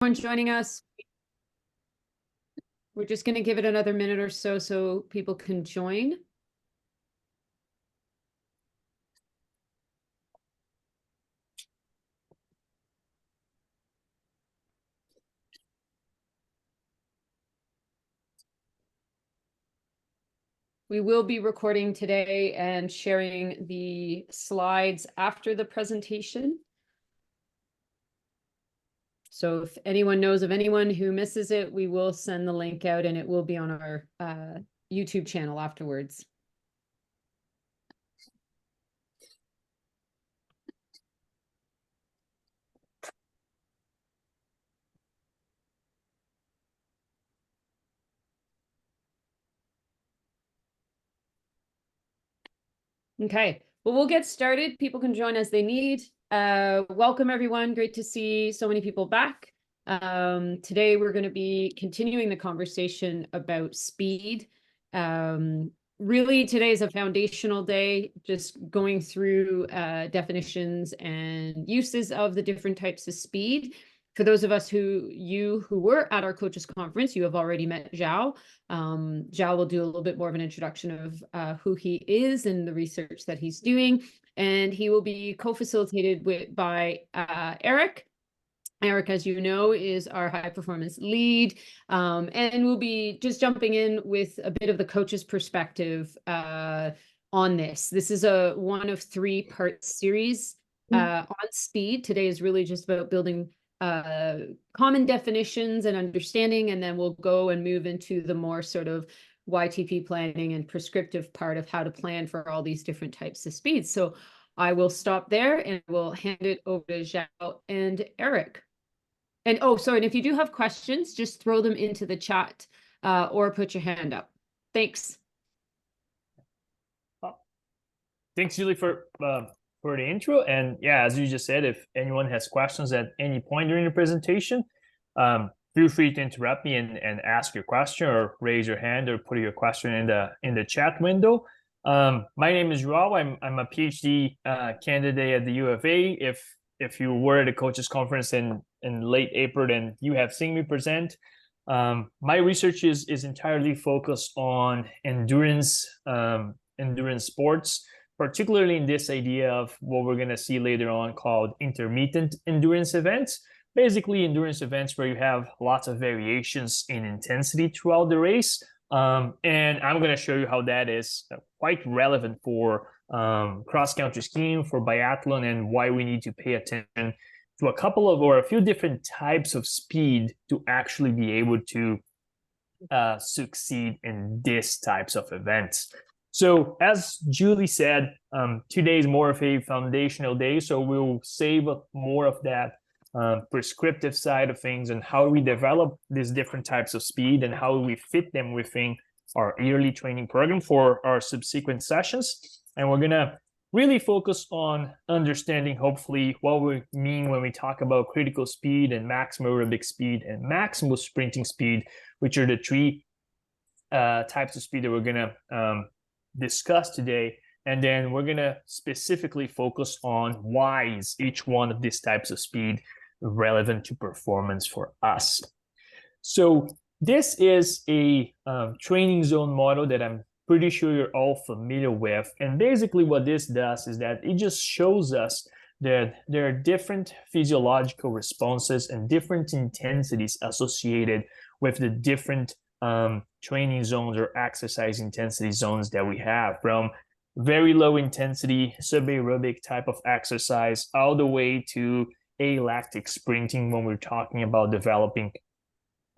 Everyone joining us. We're just going to give it another minute or so people can join. We will be recording today and sharing the slides after the presentation. So if anyone knows of anyone who misses it, we will send the link out and it will be on our YouTube channel afterwards. Okay, well, we'll get started. People can join as they need. Welcome, everyone. Great to see so many people back. Today, we're going to be continuing the conversation about speed. Really, today is a foundational day, just going through definitions and uses of the different types of speed. For those of us who were at our coaches conference, you have already met Joao. Joao will do a little bit more of an introduction of who he is and the research that he's doing. And he will be co-facilitated by Eric. Eric, as you know, is our high performance lead. And we'll be just jumping in with a bit of the coach's perspective on this. This is a 1 of 3 part series on speed. Today is really just about building common definitions and understanding, and then we'll go and move into the more sort of YTP planning and prescriptive part of how to plan for all these different types of speeds. So I will stop there and we'll hand it over to Joao and Eric. And oh, sorry, and if you do have questions, just throw them into the chat or put your hand up. Thanks. Thanks, Julie, for the intro. And yeah, as you just said, if anyone has questions at any point during the presentation, feel free to interrupt me and ask your question, or raise your hand, or put your question in the chat window. My name is Joao. I'm a PhD candidate at the U of A. If you were at a coaches conference in late April, then you have seen me present. My research is entirely focused on endurance sports, particularly in this idea of what we're going to see later on called intermittent endurance events. Basically, endurance events where you have lots of variations in intensity throughout the race. And I'm going to show you how that is quite relevant for cross-country skiing, for biathlon, and why we need to pay attention to a few different types of speed to actually be able to succeed in these types of events. So as Julie said, today is more of a foundational day, so we'll save more of that prescriptive side of things and how we develop these different types of speed and how we fit them within our yearly training program for our subsequent sessions. And we're going to really focus on understanding, hopefully, what we mean when we talk about critical speed and maximal aerobic speed and maximal sprinting speed, which are the 3 types of speed that we're going to discuss today. And then we're going to specifically focus on why is each one of these types of speed relevant to performance for us. So this is a training zone model that I'm pretty sure you're all familiar with. And basically what this does is that it just shows us that there are different physiological responses and different intensities associated with the different training zones or exercise intensity zones that we have, from very low intensity subaerobic type of exercise all the way to alactic sprinting when we're talking about developing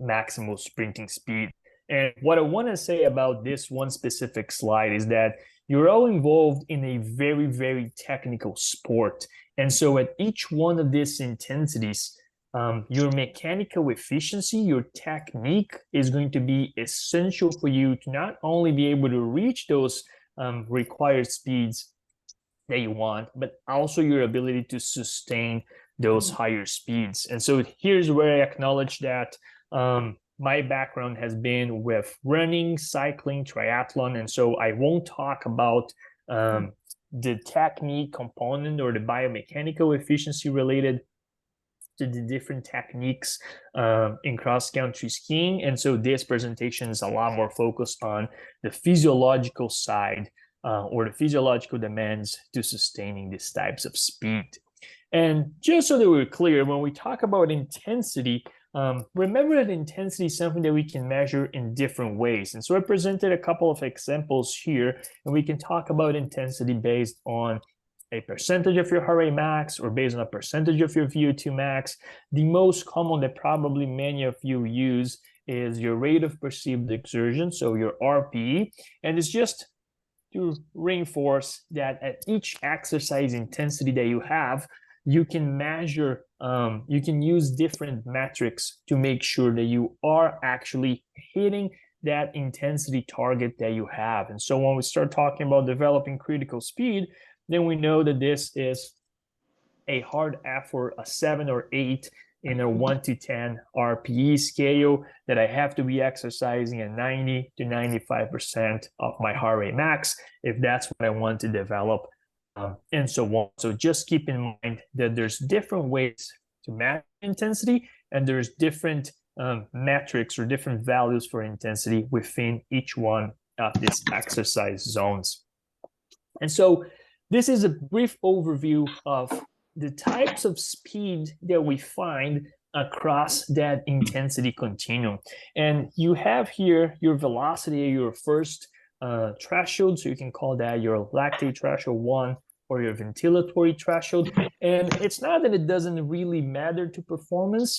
maximal sprinting speed. And what I want to say about this one specific slide is that you're all involved in a very, very technical sport. And so at each one of these intensities, your mechanical efficiency, your technique is going to be essential for you to not only be able to reach those required speeds that you want, but also your ability to sustain those higher speeds. And so here's where I acknowledge that my background has been with running, cycling, triathlon, and so I won't talk about the technique component or the biomechanical efficiency related to the different techniques in cross-country skiing. And so this presentation is a lot more focused on the physiological side or the physiological demands to sustaining these types of speed. And just so that we're clear, when we talk about intensity, remember that intensity is something that we can measure in different ways. And so I presented a couple of examples here, and we can talk about intensity based on a percentage of your heart rate max or based on a percentage of your VO2 max. The most common that probably many of you use is your rate of perceived exertion, so your RPE. And it's just to reinforce that at each exercise intensity that you have, you can measure, you can use different metrics to make sure that you are actually hitting that intensity target that you have. And so when we start talking about developing critical speed, then we know that this is a hard effort, a 7 or 8 in a 1 to 10 RPE scale, that I have to be exercising at 90 to 95% of my heart rate max if that's what I want to develop, and so on. So just keep in mind that there's different ways to measure intensity, and there's different metrics or different values for intensity within each one of these exercise zones. And so this is a brief overview of the types of speed that we find across that intensity continuum. And you have here your velocity, your first threshold, so you can call that your lactate threshold 1 or your ventilatory threshold. And it's not that it doesn't really matter to performance,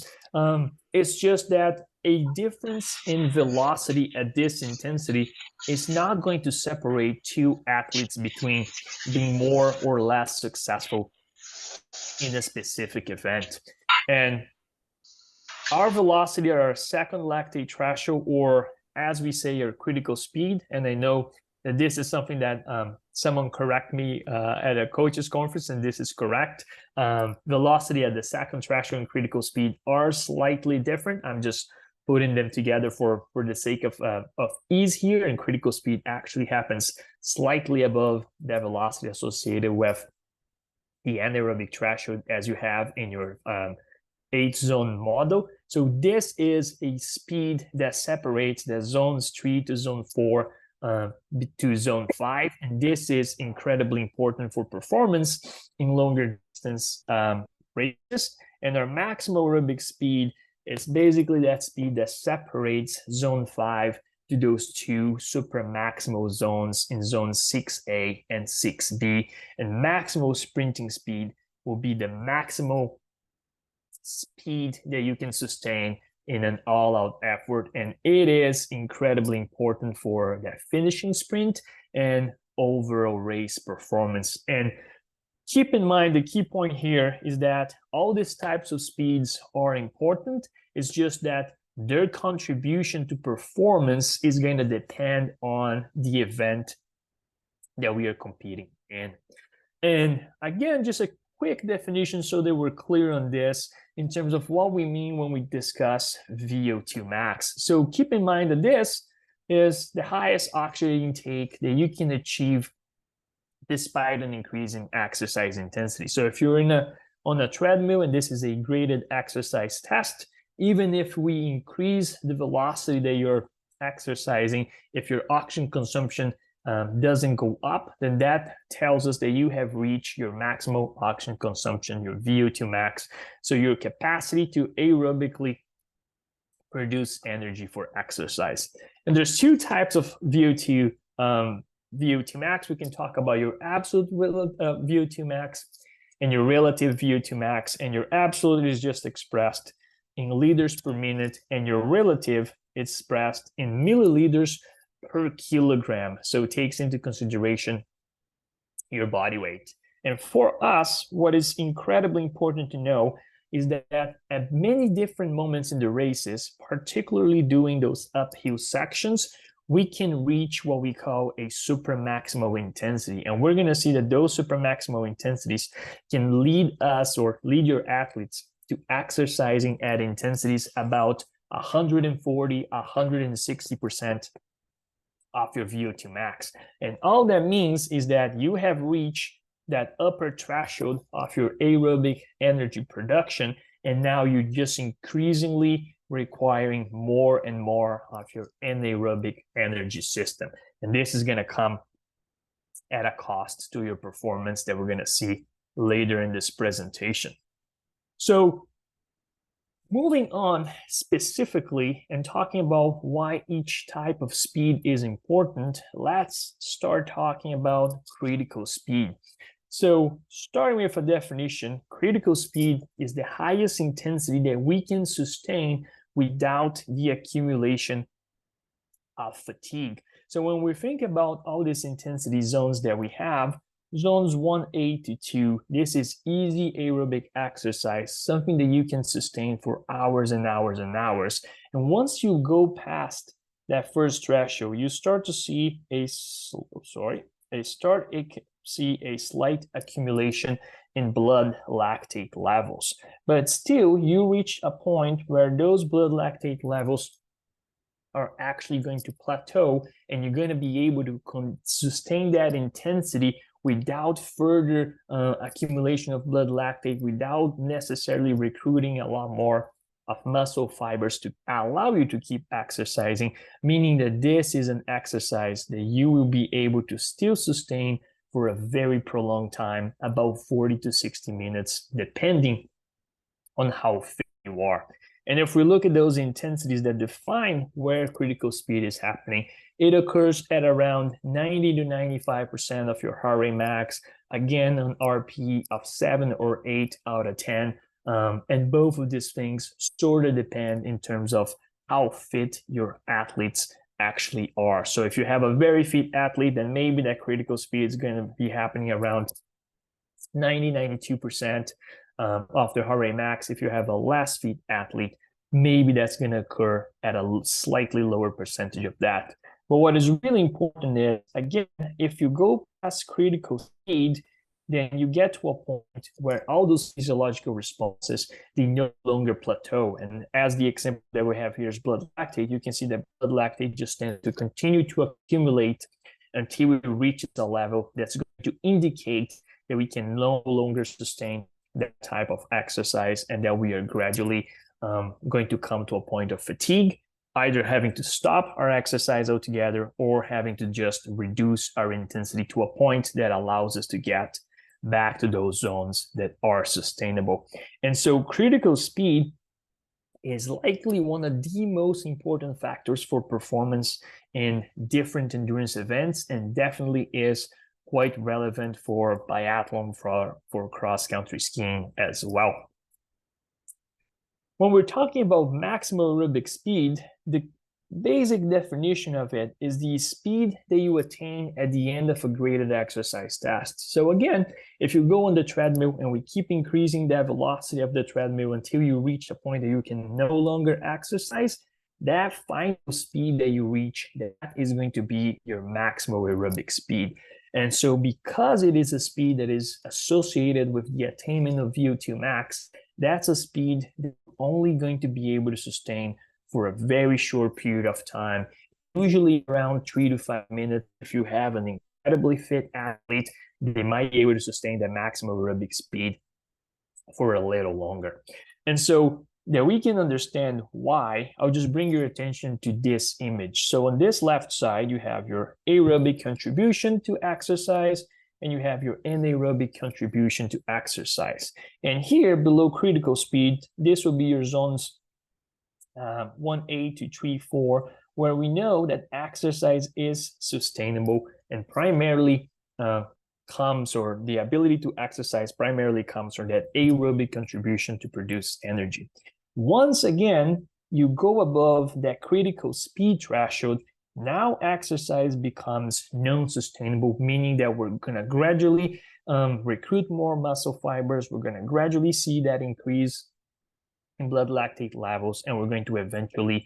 it's just that a difference in velocity at this intensity is not going to separate two athletes between being more or less successful in a specific event. And our velocity, our second lactate threshold, or as we say, your critical speed, and I know that this is something that someone correct me at a coaches conference, and this is correct. Velocity at the second threshold and critical speed are slightly different. I'm just putting them together for the sake of ease here, and critical speed actually happens slightly above the velocity associated with the anaerobic threshold as you have in your 8-zone model. So this is a speed that separates the zones 3 to zone 4 to zone 5, and this is incredibly important for performance in longer distance races. And our maximal aerobic speed is basically that speed that separates zone 5 to those two super maximal zones in zone 6A and 6B. And maximal sprinting speed will be the maximal speed that you can sustain in an all-out effort. And it is incredibly important for that finishing sprint and overall race performance. And keep in mind, the key point here is that all these types of speeds are important. It's just that their contribution to performance is going to depend on the event that we are competing in. And again, just a quick definition so that we're clear on this in terms of what we mean when we discuss VO2 max. So keep in mind that this is the highest oxygen intake that you can achieve despite an increase in exercise intensity. So if you're on a treadmill and this is a graded exercise test, even if we increase the velocity that you're exercising, if your oxygen consumption doesn't go up, then that tells us that you have reached your maximal oxygen consumption, your VO2 max. So your capacity to aerobically produce energy for exercise. And there's two types of VO2 max. We can talk about your absolute VO2 max and your relative VO2 max. And your absolute is just expressed in liters per minute, and your relative is expressed in milliliters per kilogram. So it takes into consideration your body weight. And for us, what is incredibly important to know is that at many different moments in the races, particularly during those uphill sections, we can reach what we call a super maximal intensity. And we're going to see that those super maximal intensities can lead us or lead your athletes to exercising at intensities about 140, 160% of your VO2 max. And all that means is that you have reached that upper threshold of your aerobic energy production, and now you're just increasingly requiring more and more of your anaerobic energy system. And this is going to come at a cost to your performance that we're going to see later in this presentation. So moving on specifically and talking about why each type of speed is important, let's start talking about critical speed. So starting with a definition, critical speed is the highest intensity that we can sustain without the accumulation of fatigue. So when we think about all these intensity zones that we have, zones 1A to 2, this is easy aerobic exercise, something that you can sustain for hours and hours and hours. And once you go past that first threshold, you start to see a slight accumulation in blood lactate levels. But still, you reach a point where those blood lactate levels are actually going to plateau, and you're going to be able to sustain that intensity without further accumulation of blood lactate, without necessarily recruiting a lot more of muscle fibers to allow you to keep exercising, meaning that this is an exercise that you will be able to still sustain for a very prolonged time, about 40 to 60 minutes, depending on how fit you are. And if we look at those intensities that define where critical speed is happening, it occurs at around 90 to 95% of your heart rate max, again, an RPE of 7 or 8 out of 10. And both of these things sort of depend in terms of how fit your athletes actually are. So if you have a very fit athlete, then maybe that critical speed is going to be happening around 90, 92% of the heart rate max. If you have a less fit athlete, maybe that's going to occur at a slightly lower percentage of that. But what is really important is, again, if you go past critical speed, then you get to a point where all those physiological responses, they no longer plateau. And as the example that we have here is blood lactate, you can see that blood lactate just tends to continue to accumulate until it reaches a level that's going to indicate that we can no longer sustain that type of exercise, and that we are gradually going to come to a point of fatigue, either having to stop our exercise altogether or having to just reduce our intensity to a point that allows us to get back to those zones that are sustainable. And so critical speed is likely one of the most important factors for performance in different endurance events, and definitely is quite relevant for biathlon, for cross-country skiing as well. When we're talking about maximal aerobic speed, the basic definition of it is the speed that you attain at the end of a graded exercise test. So again, if you go on the treadmill and we keep increasing the velocity of the treadmill until you reach a point that you can no longer exercise, that final speed that you reach, that is going to be your maximal aerobic speed. And so because it is a speed that is associated with the attainment of VO2 max, that's a speed that you're only going to be able to sustain for a very short period of time, usually around 3 to 5 minutes. If you have an incredibly fit athlete, they might be able to sustain that maximum aerobic speed for a little longer. And so that we can understand why, I'll just bring your attention to this image. So on this left side, you have your aerobic contribution to exercise, and you have your anaerobic contribution to exercise. And here below critical speed, this will be your zones 1A to 3, 4, where we know that exercise is sustainable and primarily comes, or the ability to exercise primarily comes from that aerobic contribution to produce energy. Once again, you go above that critical speed threshold, now exercise becomes non-sustainable, meaning that we're going to gradually recruit more muscle fibers. We're going to gradually see that increase in blood lactate levels, and we're going to eventually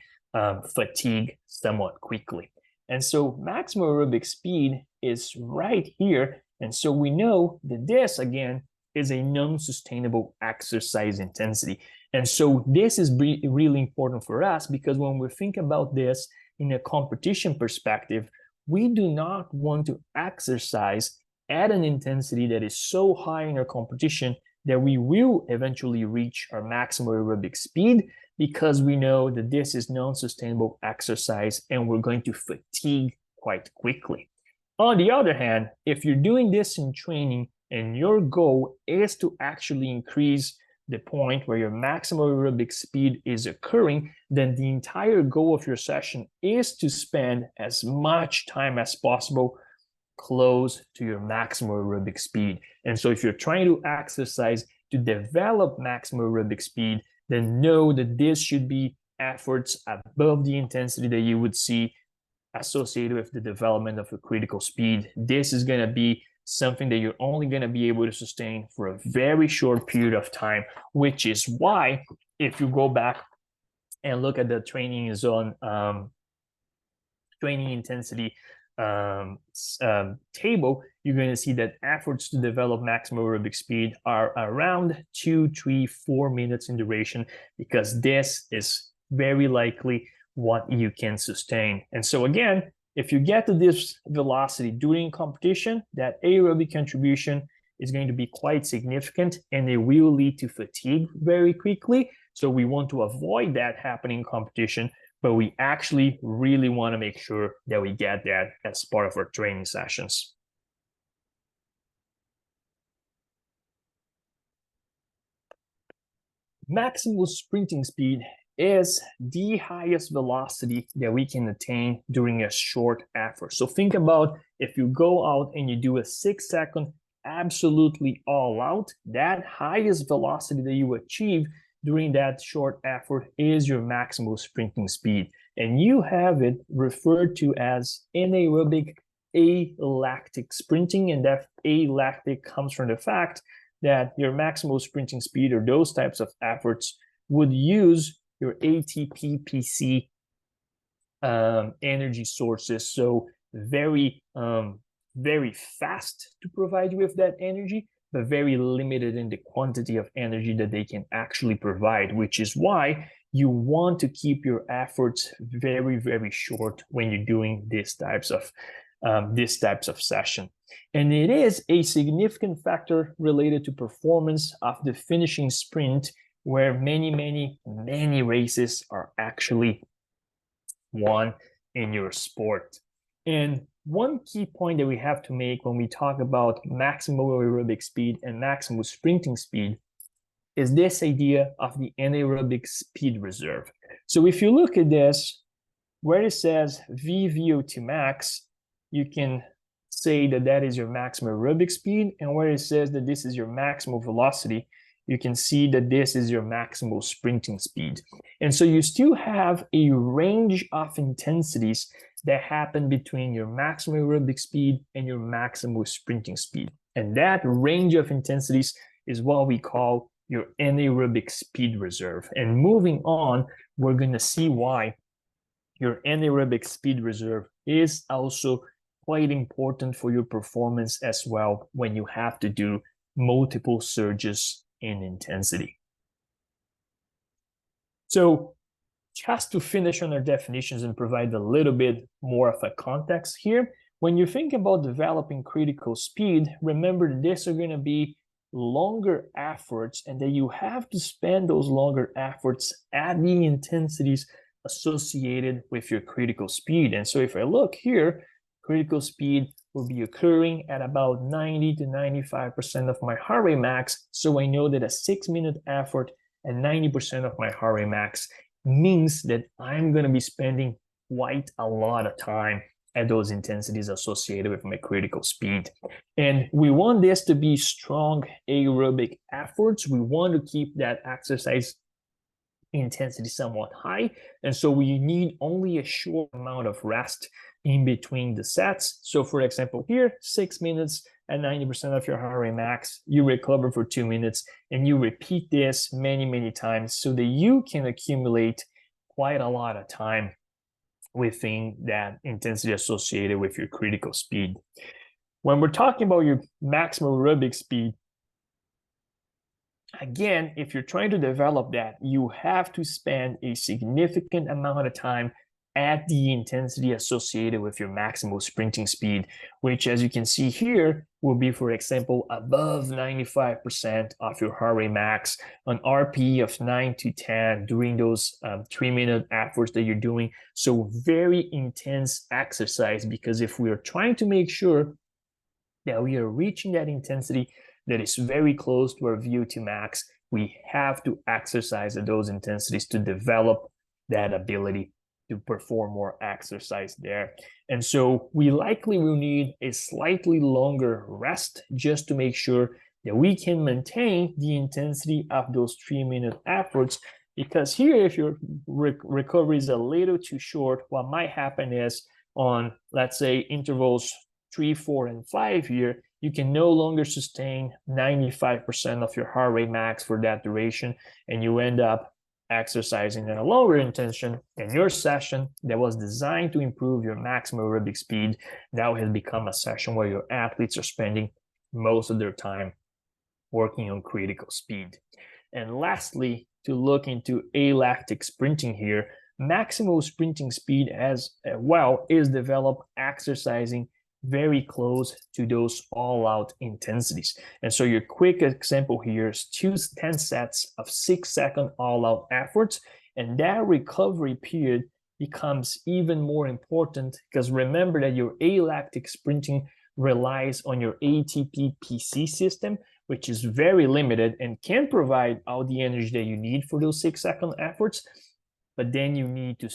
fatigue somewhat quickly. And so maximal aerobic speed is right here. And so we know that this, again, is a non-sustainable exercise intensity. And so this is really important for us, because when we think about this in a competition perspective, we do not want to exercise at an intensity that is so high in our competition that we will eventually reach our maximum aerobic speed, because we know that this is non-sustainable exercise and we're going to fatigue quite quickly. On the other hand, if you're doing this in training and your goal is to actually increase the point where your maximum aerobic speed is occurring, then the entire goal of your session is to spend as much time as possible close to your maximum aerobic speed. And so if you're trying to exercise to develop maximum aerobic speed, then know that this should be efforts above the intensity that you would see associated with the development of a critical speed. This is going to be something that you're only going to be able to sustain for a very short period of time, which is why if you go back and look at the training zone training intensity table, you're going to see that efforts to develop maximum aerobic speed are around 2, 3, 4 minutes in duration, because this is very likely what you can sustain. And so again, if you get to this velocity during competition, that aerobic contribution is going to be quite significant and it will lead to fatigue very quickly. So we want to avoid that happening in competition, but we actually really want to make sure that we get that as part of our training sessions. Maximal sprinting speed is the highest velocity that we can attain during a short effort. So think about if you go out and you do a 6-second absolutely all out, that highest velocity that you achieve during that short effort is your maximal sprinting speed. And you have it referred to as anaerobic alactic sprinting, and that alactic comes from the fact that your maximal sprinting speed or those types of efforts would use your ATP PC energy sources, so very fast to provide you with that energy, but very limited in the quantity of energy that they can actually provide, which is why you want to keep your efforts very, very short when you're doing these types of session. And it is a significant factor related to performance of the finishing sprint, where many races are actually won in your sport. And one key point that we have to make when we talk about maximal aerobic speed and maximal sprinting speed is this idea of the anaerobic speed reserve. So if you look at this, where it says VVO2 max, you can say that that is your maximum aerobic speed, and where it says that this is your maximal velocity, you can see that this is your maximal sprinting speed. And so you still have a range of intensities that happen between your maximum aerobic speed and your maximal sprinting speed. And that range of intensities is what we call your anaerobic speed reserve. And moving on, we're going to see why your anaerobic speed reserve is also quite important for your performance as well when you have to do multiple surges in intensity. So just to finish on our definitions and provide a little bit more of a context here, when you think about developing critical speed, remember that these are going to be longer efforts and that you have to spend those longer efforts at the intensities associated with your critical speed. And so if I look here, critical speed will be occurring at about 90 to 95% of my heart rate max. So I know that a 6-minute effort at 90% of my heart rate max means that I'm going to be spending quite a lot of time at those intensities associated with my critical speed. And we want this to be strong aerobic efforts. We want to keep that exercise intensity somewhat high. And so we need only a short amount of rest in between the sets. So for example, here, 6 minutes at 90% of your heart rate max, you recover for 2 minutes, and you repeat this many times so that you can accumulate quite a lot of time within that intensity associated with your critical speed. When we're talking about your maximal aerobic speed, again, if you're trying to develop that, you have to spend a significant amount of time at the intensity associated with your maximal sprinting speed, which, as you can see here, will be, for example, above 95% of your heart rate max, an RPE of 9 to 10 during those 3-minute efforts that you're doing. So very intense exercise, because if we are trying to make sure that we are reaching that intensity that is very close to our VO2 max, we have to exercise at those intensities to develop that ability to perform more exercise there. And so we likely will need a slightly longer rest just to make sure that we can maintain the intensity of those 3-minute efforts. Because here, if your recovery is a little too short, what might happen is on, let's say, intervals 3, 4, and 5 here, you can no longer sustain 95% of your heart rate max for that duration, and you end up exercising at a lower intention, and your session that was designed to improve your maximum aerobic speed now has become a session where your athletes are spending most of their time working on critical speed. And lastly, to look into alactic sprinting here, maximal sprinting speed as well is developed exercising very close to those all-out intensities. And so your quick example here is 10 sets of 6-second all-out efforts, and that recovery period becomes even more important, because remember that your alactic sprinting relies on your ATP PC system, which is very limited and can provide all the energy that you need for those 6-second efforts. But then you need to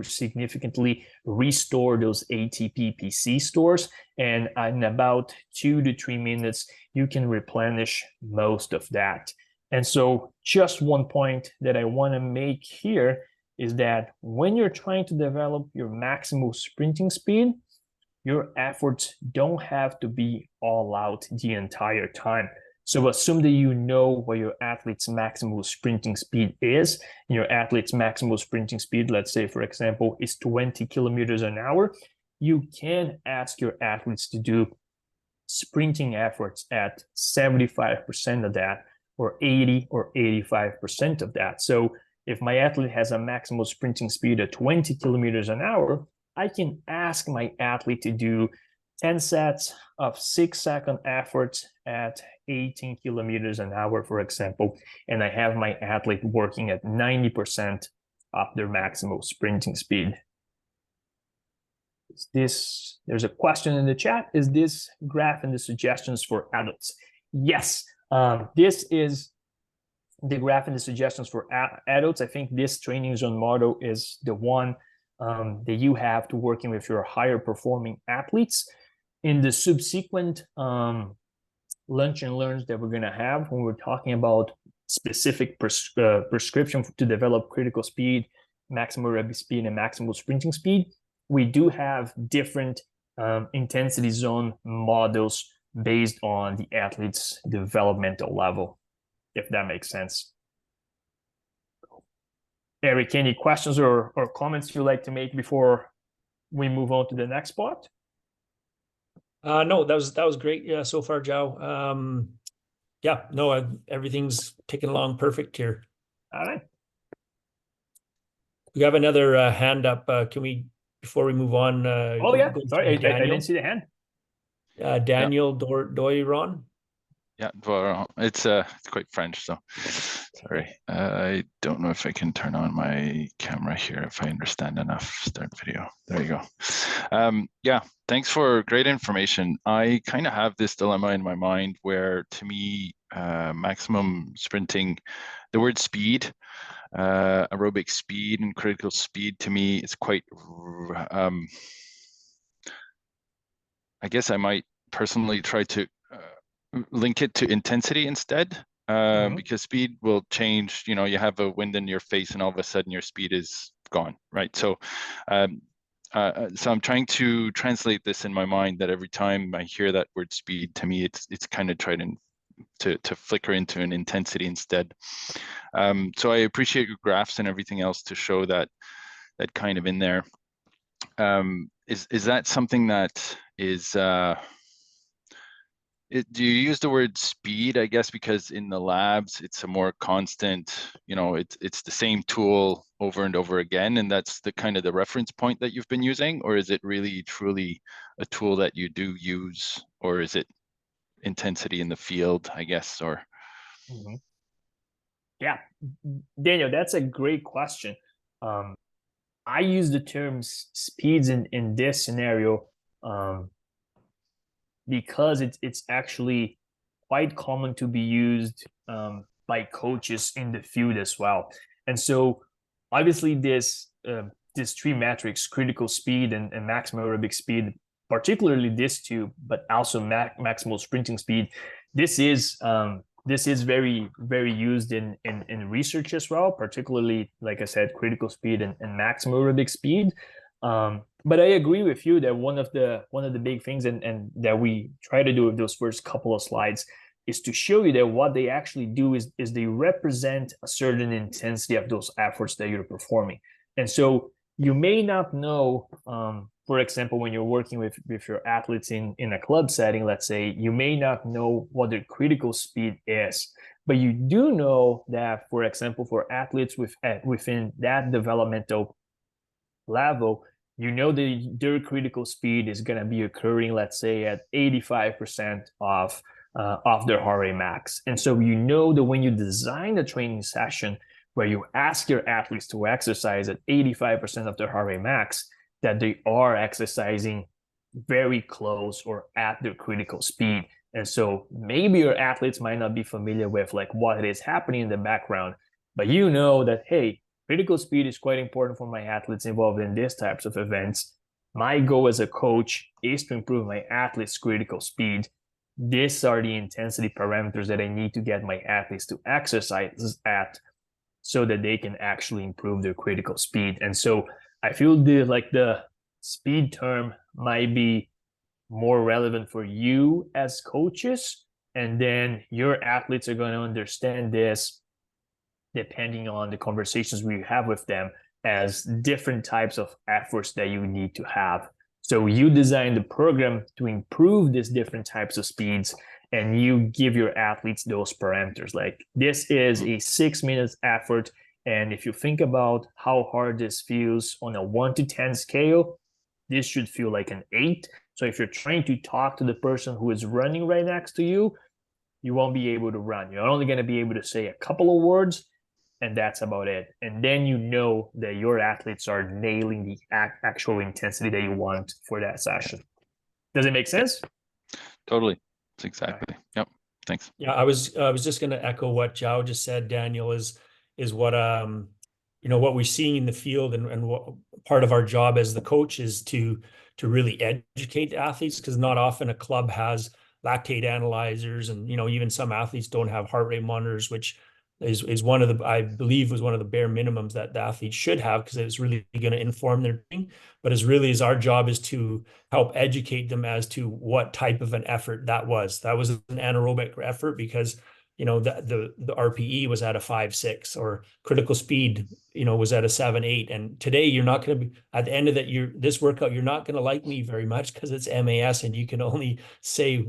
significantly restore those ATP PC stores. And in about 2 to 3 minutes, you can replenish most of that. And so just one point that I want to make here is that when you're trying to develop your maximal sprinting speed, your efforts don't have to be all out the entire time. So assume that you know what your athlete's maximal sprinting speed is. Your athlete's maximal sprinting speed, let's say, for example, is 20 kilometers an hour. You can ask your athletes to do sprinting efforts at 75% of that, or 80 or 85% of that. So if my athlete has a maximal sprinting speed of 20 kilometers an hour, I can ask my athlete to do 10 sets of 6-second efforts at 18 kilometers an hour, for example, and I have my athlete working at 90% of their maximal sprinting speed. There's a question in the chat. Is this graph and the suggestions for adults? Yes, this is the graph and the suggestions for adults. I think this training zone model is the one that you have to working with your higher performing athletes. In the subsequent lunch and learns that we're going to have, when we're talking about specific prescription to develop critical speed, maximal aerobic speed, and maximal sprinting speed, we do have different intensity zone models based on the athlete's developmental level, if that makes sense. Eric, any questions or comments you'd like to make before we move on to the next part? No, that was great. Yeah, so far, Joao. Yeah, no, everything's ticking along perfect here. All right. We have another hand up. Can we, before we move on? Oh yeah, sorry, I didn't see the hand. Daniel Doiron. Yeah, well, it's quite French, so sorry. I don't know if I can turn on my camera here if I understand enough. Start video. There you go. Yeah, thanks for great information. I kind of have this dilemma in my mind where, to me, maximum sprinting, the word speed, aerobic speed and critical speed, to me, is quite. I guess I might personally try to link it to intensity instead, because speed will change. You know, you have a wind in your face and all of a sudden your speed is gone, right? So so I'm trying to translate this in my mind, that every time I hear that word speed, to me it's kind of trying to flicker into an intensity instead. So I appreciate your graphs and everything else to show that kind of in there. Is that something that is do you use the word speed, I guess, because in the labs, it's a more constant, it's the same tool over and over again, and that's the kind of the reference point that you've been using? Or is it really truly a tool that you do use, or is it intensity in the field, I guess, or? Mm-hmm. Yeah, Daniel, that's a great question. I use the terms speeds in this scenario because it's actually quite common to be used by coaches in the field as well. And so obviously this three metrics, critical speed and maximal aerobic speed, particularly this two, but also maximal sprinting speed, this is very, very used in research as well, particularly, like I said, critical speed and maximal aerobic speed. But I agree with you that one of the big things and that we try to do with those first couple of slides is to show you that what they actually do is they represent a certain intensity of those efforts that you're performing. And so you may not know, for example, when you're working with your athletes in a club setting, let's say, you may not know what their critical speed is, but you do know that, for example, for athletes within that developmental level, you know that their critical speed is going to be occurring, let's say, at 85% of their heart rate max. And so you know that when you design a training session where you ask your athletes to exercise at 85% of their heart rate max, that they are exercising very close or at their critical speed. And so maybe your athletes might not be familiar with like what is happening in the background, but you know that, hey, critical speed is quite important for my athletes involved in these types of events. My goal as a coach is to improve my athletes' critical speed. These are the intensity parameters that I need to get my athletes to exercise at so that they can actually improve their critical speed. And so I feel the speed term might be more relevant for you as coaches, and then your athletes are going to understand this depending on the conversations we have with them as different types of efforts that you need to have. So you design the program to improve these different types of speeds, and you give your athletes those parameters. Like, this is a 6 minutes effort, and if you think about how hard this feels on a 1 to 10 scale, this should feel like an 8. So if you're trying to talk to the person who is running right next to you, you won't be able to run. You're only going to be able to say a couple of words, and that's about it. And then you know that your athletes are nailing the actual intensity that you want for that session. Does it make sense? Totally. That's exactly. Yep. Thanks. Yeah, I was just going to echo what Joao just said, Daniel, is what what we're seeing in the field, and what part of our job as the coach is to really educate the athletes, because not often a club has lactate analyzers, and even some athletes don't have heart rate monitors, which is one of the, I believe, was one of the bare minimums that the athletes should have, because it's really going to inform their training. But our job is to help educate them as to what type of an effort that was. That was an anaerobic effort because the RPE was at a 5.6, or critical speed was at a 7.8. And today you're not going to be at the end of this workout, you're not going to like me very much because it's MAS and you can only say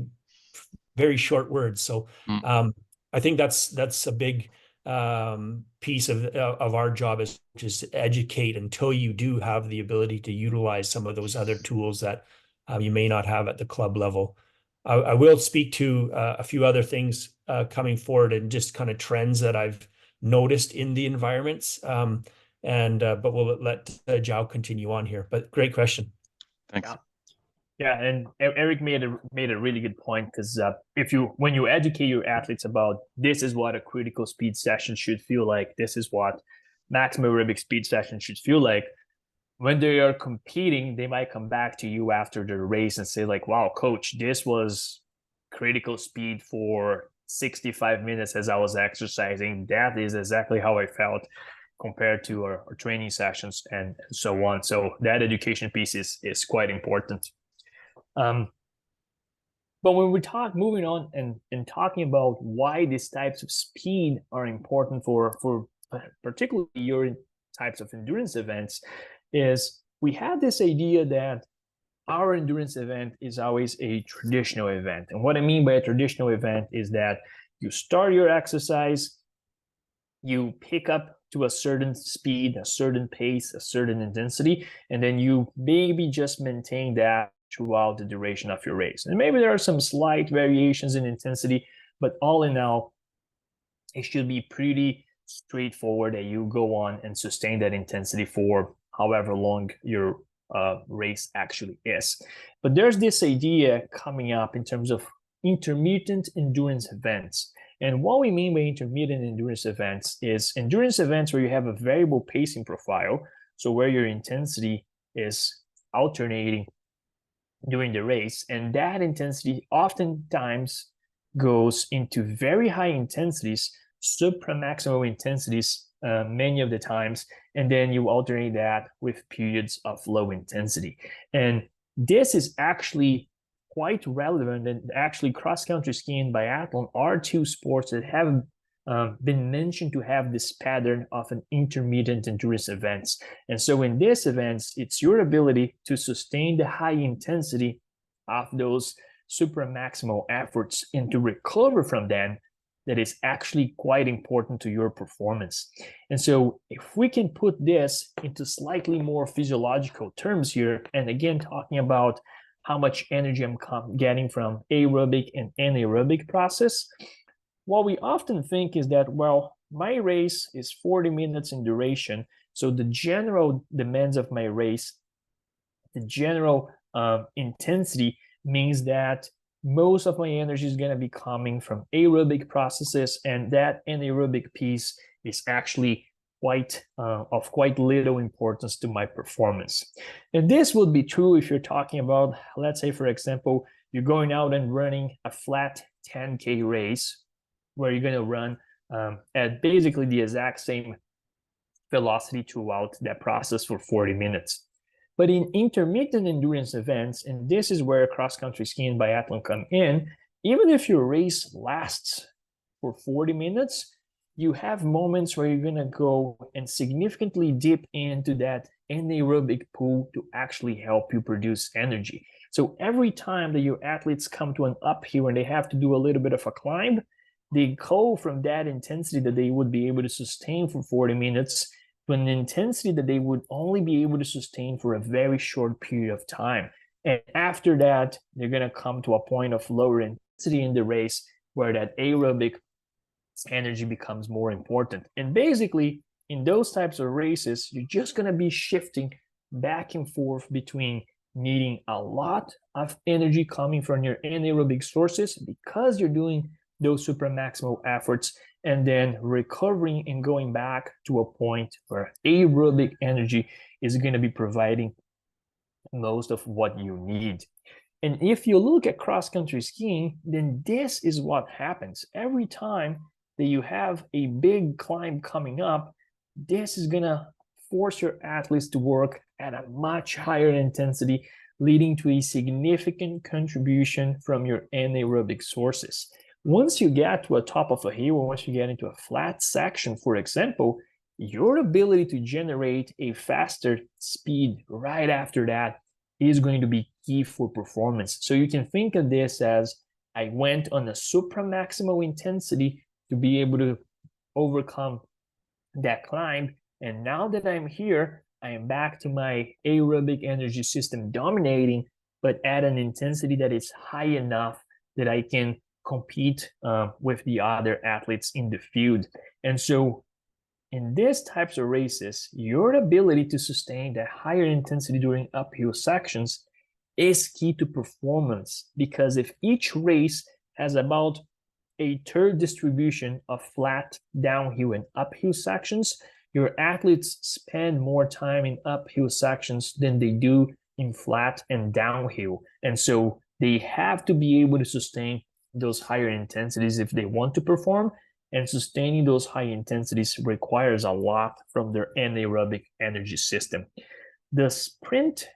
very short words. So I think that's a big piece of our job, is just to educate until you do have the ability to utilize some of those other tools that you may not have at the club level. I will speak to a few other things coming forward, and just kind of trends that I've noticed in the environments. But we'll let Joao continue on here. But great question. Thanks. Yeah, and Eric made a really good point, because when you educate your athletes about this is what a critical speed session should feel like, this is what maximum aerobic speed session should feel like, when they are competing, they might come back to you after the race and say like, wow, coach, this was critical speed for 65 minutes as I was exercising. That is exactly how I felt compared to our training sessions and so on. So that education piece is quite important. But when we moving on and talking about why these types of speed are important for particularly your types of endurance events, is we have this idea that our endurance event is always a traditional event. And what I mean by a traditional event is that you start your exercise, you pick up to a certain speed, a certain pace, a certain intensity, and then you maybe just maintain that throughout the duration of your race. And maybe there are some slight variations in intensity, but all in all, it should be pretty straightforward that you go on and sustain that intensity for however long your race actually is. But there's this idea coming up in terms of intermittent endurance events. And what we mean by intermittent endurance events is endurance events where you have a variable pacing profile, so where your intensity is alternating during the race, and that intensity oftentimes goes into very high intensities, supramaximal intensities many of the times, and then you alternate that with periods of low intensity. And this is actually quite relevant, and actually cross-country skiing and biathlon are two sports that have been mentioned to have this pattern of an intermittent endurance events. And so in these events, it's your ability to sustain the high intensity of those supramaximal efforts and to recover from them that is actually quite important to your performance. And so if we can put this into slightly more physiological terms here, and again, talking about how much energy I'm getting from aerobic and anaerobic process, what we often think is that, well, my race is 40 minutes in duration, so the general demands of my race, the general intensity means that most of my energy is going to be coming from aerobic processes, and that anaerobic piece is actually of quite little importance to my performance. And this would be true if you're talking about, let's say, for example, you're going out and running a flat 10K race where you're going to run at basically the exact same velocity throughout that process for 40 minutes. But in intermittent endurance events, and this is where cross-country skiing and biathlon come in, even if your race lasts for 40 minutes, you have moments where you're going to go and significantly dip into that anaerobic pool to actually help you produce energy. So every time that your athletes come to an uphill and they have to do a little bit of a climb, they go from that intensity that they would be able to sustain for 40 minutes to an intensity that they would only be able to sustain for a very short period of time. And after that, they're going to come to a point of lower intensity in the race where that aerobic energy becomes more important. And basically, in those types of races, you're just going to be shifting back and forth between needing a lot of energy coming from your anaerobic sources because you're doing those supramaximal efforts, and then recovering and going back to a point where aerobic energy is going to be providing most of what you need. And if you look at cross-country skiing, then this is what happens. Every time that you have a big climb coming up, this is going to force your athletes to work at a much higher intensity, leading to a significant contribution from your anaerobic sources. Once you get to a top of a hill, or once you get into a flat section, for example, your ability to generate a faster speed right after that is going to be key for performance. So you can think of this as, I went on a supramaximal intensity to be able to overcome that climb. And now that I'm here, I am back to my aerobic energy system dominating, but at an intensity that is high enough that I can compete with the other athletes in the field. And so in these types of races, your ability to sustain that higher intensity during uphill sections is key to performance, because if each race has about a third distribution of flat, downhill, and uphill sections, your athletes spend more time in uphill sections than they do in flat and downhill. And so they have to be able to sustain those higher intensities if they want to perform, and sustaining those high intensities requires a lot from their anaerobic energy system. The sprint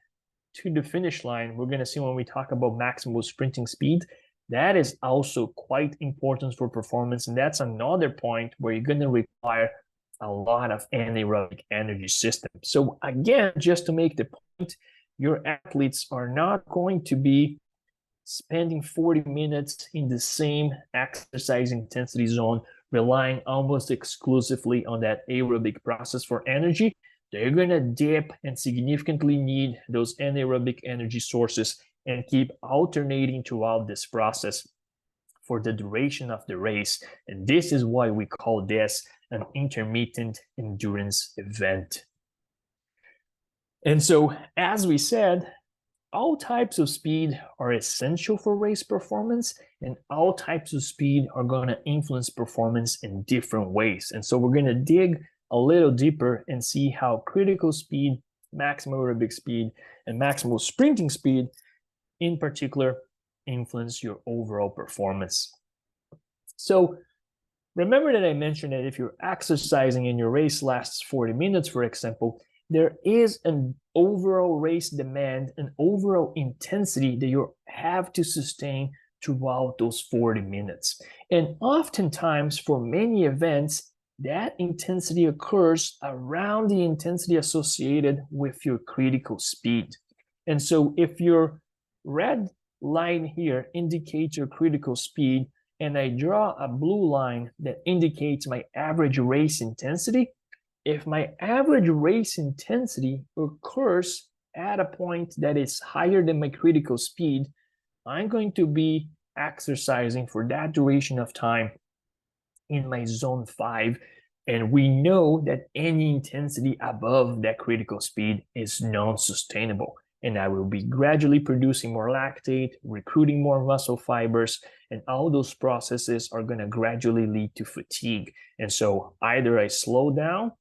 to the finish line, we're going to see when we talk about maximal sprinting speed, that is also quite important for performance, and that's another point where you're going to require a lot of anaerobic energy system. So again, just to make the point, your athletes are not going to be spending 40 minutes in the same exercise intensity zone, relying almost exclusively on that aerobic process for energy. They're going to dip and significantly need those anaerobic energy sources and keep alternating throughout this process for the duration of the race. And this is why we call this an intermittent endurance event. And so, as we said, all types of speed are essential for race performance, and all types of speed are going to influence performance in different ways. And so we're going to dig a little deeper and see how critical speed, maximal aerobic speed, and maximal sprinting speed in particular influence your overall performance. So remember that I mentioned that if you're exercising and your race lasts 40 minutes, for example, there is an overall race demand, an overall intensity that you have to sustain throughout those 40 minutes. And oftentimes for many events, that intensity occurs around the intensity associated with your critical speed. And so if your red line here indicates your critical speed, and I draw a blue line that indicates my average race intensity, if my average race intensity occurs at a point that is higher than my critical speed, I'm going to be exercising for that duration of time in my zone 5. And we know that any intensity above that critical speed is non-sustainable. And I will be gradually producing more lactate, recruiting more muscle fibers, and all those processes are going to gradually lead to fatigue. And so either I slow down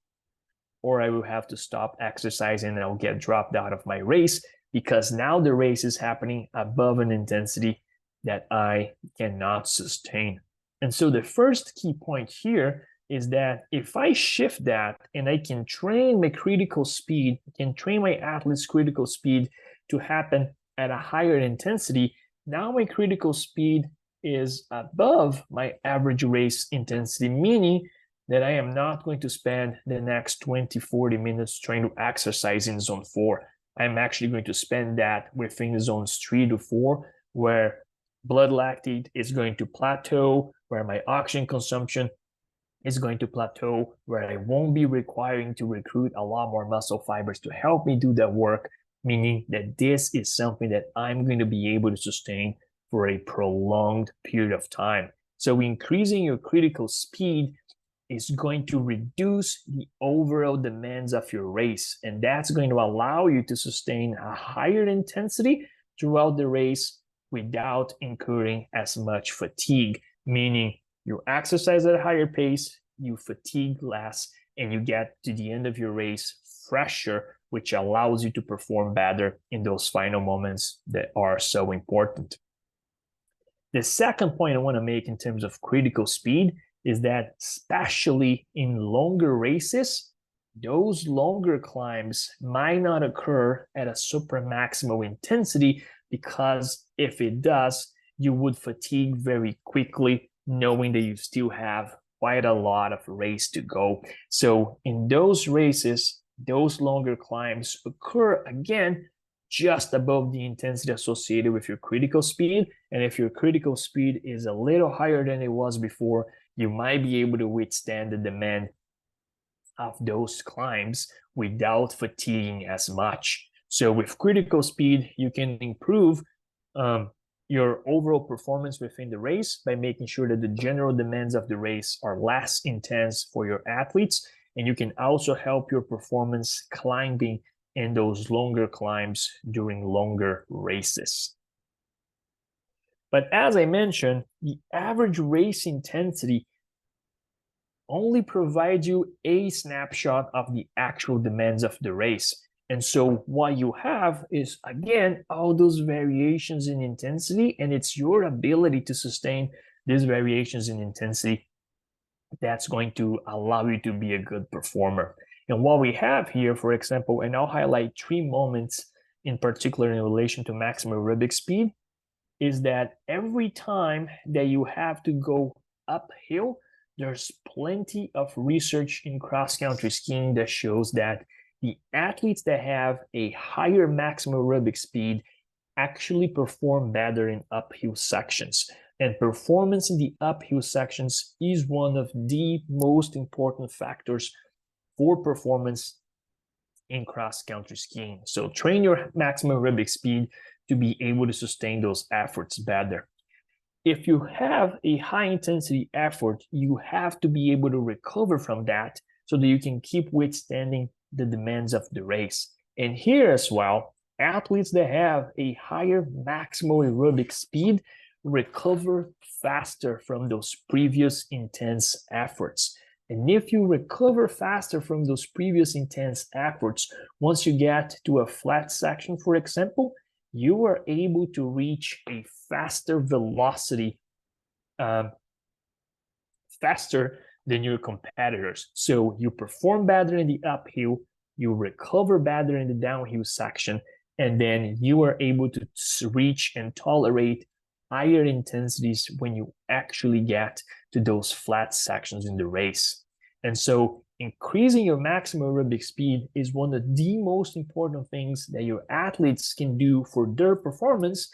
or I will have to stop exercising and I'll get dropped out of my race, because now the race is happening above an intensity that I cannot sustain. And so the first key point here is that if I shift that and I can train my critical speed, can train my athlete's critical speed to happen at a higher intensity, now my critical speed is above my average race intensity, meaning that I am not going to spend the next 20, 40 minutes trying to exercise in zone 4. I'm actually going to spend that within zones 3 to 4, where blood lactate is going to plateau, where my oxygen consumption is going to plateau, where I won't be requiring to recruit a lot more muscle fibers to help me do that work, meaning that this is something that I'm going to be able to sustain for a prolonged period of time. So increasing your critical speed is going to reduce the overall demands of your race, and that's going to allow you to sustain a higher intensity throughout the race without incurring as much fatigue, meaning you exercise at a higher pace, you fatigue less, and you get to the end of your race fresher, which allows you to perform better in those final moments that are so important. The second point I want to make in terms of critical speed is that especially in longer races, those longer climbs might not occur at a super maximal intensity, because if it does, you would fatigue very quickly, knowing that you still have quite a lot of race to go. So in those races, those longer climbs occur again just above the intensity associated with your critical speed. And if your critical speed is a little higher than it was before, you might be able to withstand the demand of those climbs without fatiguing as much. So with critical speed, you can improve your overall performance within the race by making sure that the general demands of the race are less intense for your athletes. And you can also help your performance climbing in those longer climbs during longer races. But as I mentioned, the average race intensity only provides you a snapshot of the actual demands of the race. And so what you have is, again, all those variations in intensity, and it's your ability to sustain these variations in intensity that's going to allow you to be a good performer. And what we have here, for example, and I'll highlight 3 moments in particular in relation to maximum aerobic speed, is that every time that you have to go uphill, there's plenty of research in cross-country skiing that shows that the athletes that have a higher maximum aerobic speed actually perform better in uphill sections. And performance in the uphill sections is one of the most important factors for performance in cross-country skiing. So train your maximum aerobic speed to be able to sustain those efforts better. If you have a high intensity effort, you have to be able to recover from that so that you can keep withstanding the demands of the race. And here as well, athletes that have a higher maximal aerobic speed recover faster from those previous intense efforts. And if you recover faster from those previous intense efforts, once you get to a flat section, for example, you are able to reach a faster velocity, faster than your competitors. So you perform better in the uphill, you recover better in the downhill section, and then you are able to reach and tolerate higher intensities when you actually get to those flat sections in the race. And so increasing your maximum aerobic speed is one of the most important things that your athletes can do for their performance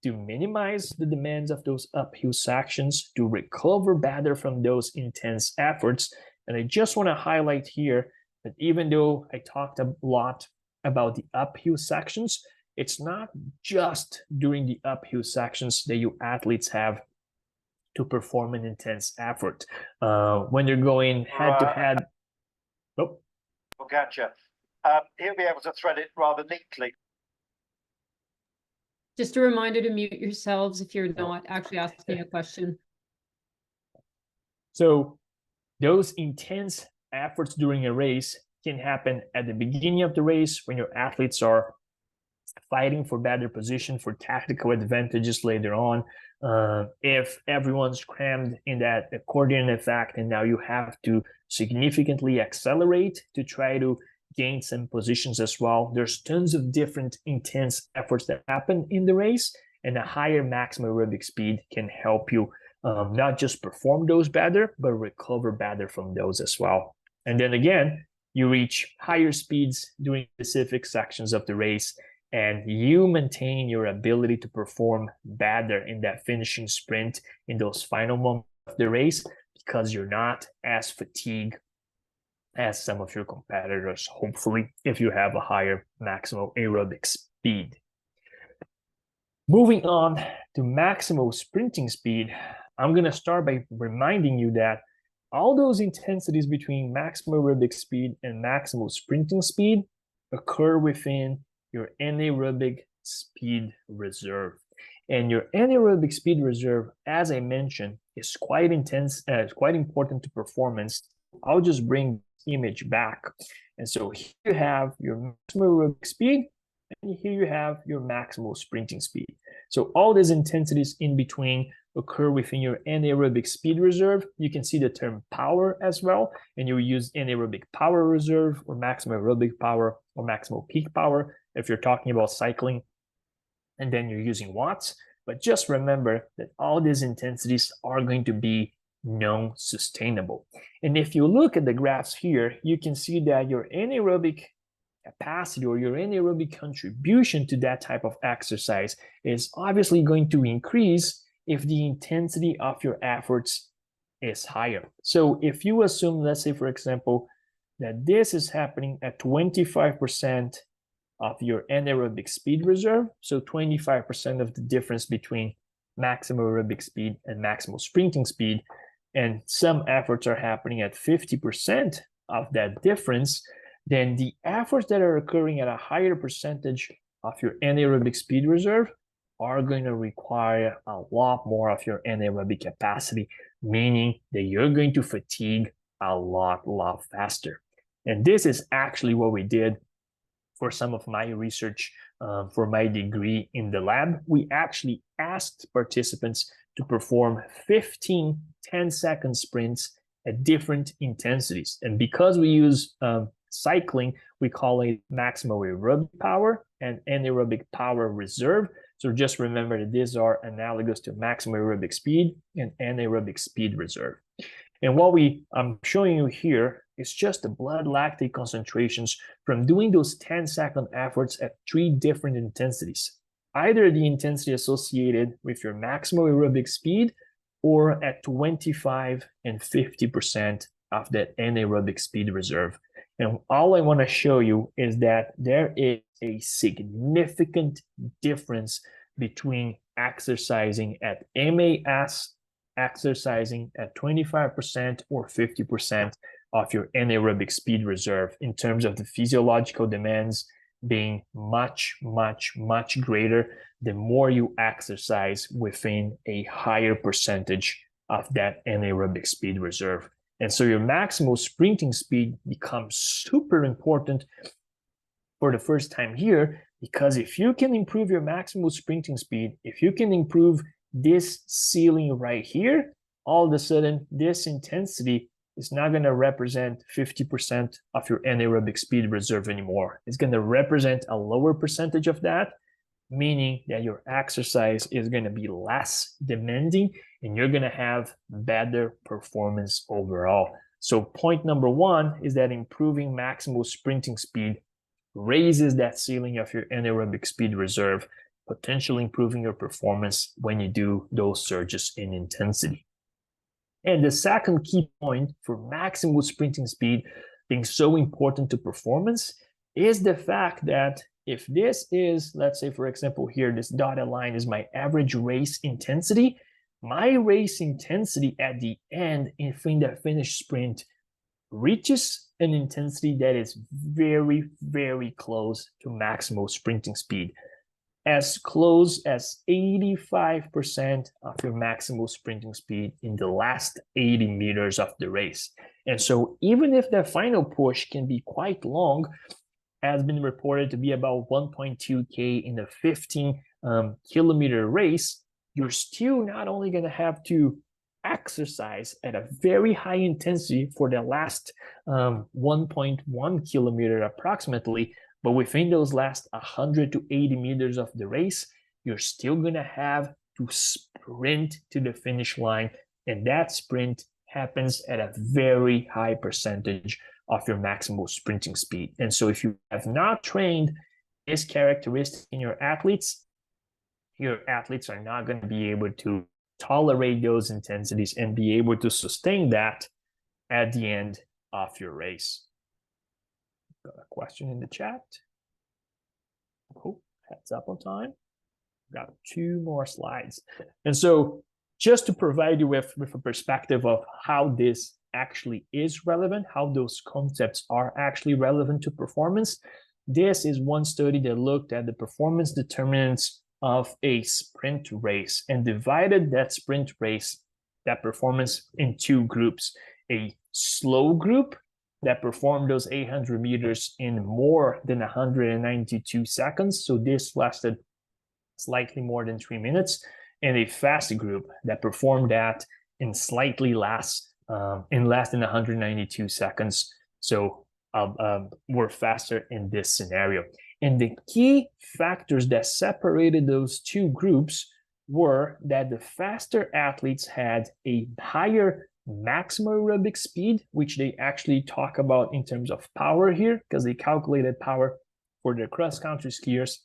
to minimize the demands of those uphill sections, to recover better from those intense efforts. And I just want to highlight here that even though I talked a lot about the uphill sections, it's not just during the uphill sections that you athletes have to perform an intense effort. When you're going head to head. Oh. Gotcha. He'll be able to thread it rather neatly. Just a reminder to mute yourselves if you're not actually asking a question. So those intense efforts during a race can happen at the beginning of the race when your athletes are fighting for better position, for tactical advantages later on. If everyone's crammed in that accordion effect and now you have to significantly accelerate to try to gain some positions as well, there's tons of different intense efforts that happen in the race, and a higher maximum aerobic speed can help you not just perform those better, but recover better from those as well. And then again, you reach higher speeds during specific sections of the race, and you maintain your ability to perform better in that finishing sprint in those final moments of the race because you're not as fatigued as some of your competitors, hopefully, if you have a higher maximal aerobic speed. Moving on to maximal sprinting speed, I'm going to start by reminding you that all those intensities between maximal aerobic speed and maximal sprinting speed occur within your anaerobic speed reserve. And your anaerobic speed reserve, as I mentioned, is quite intense, it's quite important to performance. I'll just bring the image back. And so here you have your maximal aerobic speed, and here you have your maximal sprinting speed. So all these intensities in between occur within your anaerobic speed reserve. You can see the term power as well, and you use anaerobic power reserve or maximal aerobic power or maximal peak power if you're talking about cycling, and then you're using watts. But just remember that all these intensities are going to be non-sustainable. And if you look at the graphs here, you can see that your anaerobic capacity or your anaerobic contribution to that type of exercise is obviously going to increase if the intensity of your efforts is higher. So if you assume, let's say, for example, that this is happening at 25% of your anaerobic speed reserve, so 25% of the difference between maximal aerobic speed and maximal sprinting speed, and some efforts are happening at 50% of that difference, then the efforts that are occurring at a higher percentage of your anaerobic speed reserve are going to require a lot more of your anaerobic capacity, meaning that you're going to fatigue a lot faster. And this is actually what we did for some of my research for my degree in the lab. We actually asked participants to perform 15 10-second sprints at different intensities. And because we use cycling, we call it maximal aerobic power and anaerobic power reserve. So just remember that these are analogous to maximal aerobic speed and anaerobic speed reserve. And what I'm showing you here It's just the blood lactate concentrations from doing those 10-second efforts at 3 different intensities. Either the intensity associated with your maximal aerobic speed or at 25 and 50% of that anaerobic speed reserve. And all I want to show you is that there is a significant difference between exercising at MAS, exercising at 25% or 50% of your anaerobic speed reserve in terms of the physiological demands being much, much, much greater the more you exercise within a higher percentage of that anaerobic speed reserve. And so your maximal sprinting speed becomes super important for the first time here, because if you can improve your maximal sprinting speed, if you can improve this ceiling right here, all of a sudden this intensity is not going to represent 50% of your anaerobic speed reserve anymore. It's going to represent a lower percentage of that, meaning that your exercise is going to be less demanding and you're going to have better performance overall. So point number 1 is that improving maximal sprinting speed raises that ceiling of your anaerobic speed reserve, potentially improving your performance when you do those surges in intensity. And the second key point for maximal sprinting speed being so important to performance is the fact that if this is, let's say, for example, here, this dotted line is my average race intensity, my race intensity at the end in the finished sprint reaches an intensity that is very, very close to maximal sprinting speed, as close as 85% of your maximal sprinting speed in the last 80 meters of the race. And so even if the final push can be quite long, has been reported to be about 1.2K in a 15 kilometer race, you're still not only going to have to exercise at a very high intensity for the last 1.1 kilometer approximately, but within those last 100 to 80 meters of the race, you're still going to have to sprint to the finish line. And that sprint happens at a very high percentage of your maximal sprinting speed. And so if you have not trained this characteristic in your athletes are not going to be able to tolerate those intensities and be able to sustain that at the end of your race. Got a question in the chat. Cool. Heads up on time. Got 2 more slides. And so just to provide you with a perspective of how this actually is relevant, how those concepts are actually relevant to performance, this is one study that looked at the performance determinants of a sprint race and divided that sprint race, that performance, in 2 groups. A slow group that performed those 800 meters in more than 192 seconds. So this lasted slightly more than 3 minutes. And a fast group that performed that in slightly less, in less than 192 seconds. So were faster in this scenario. And the key factors that separated those 2 groups were that the faster athletes had a higher maximal aerobic speed, which they actually talk about in terms of power here, because they calculated power for their cross-country skiers.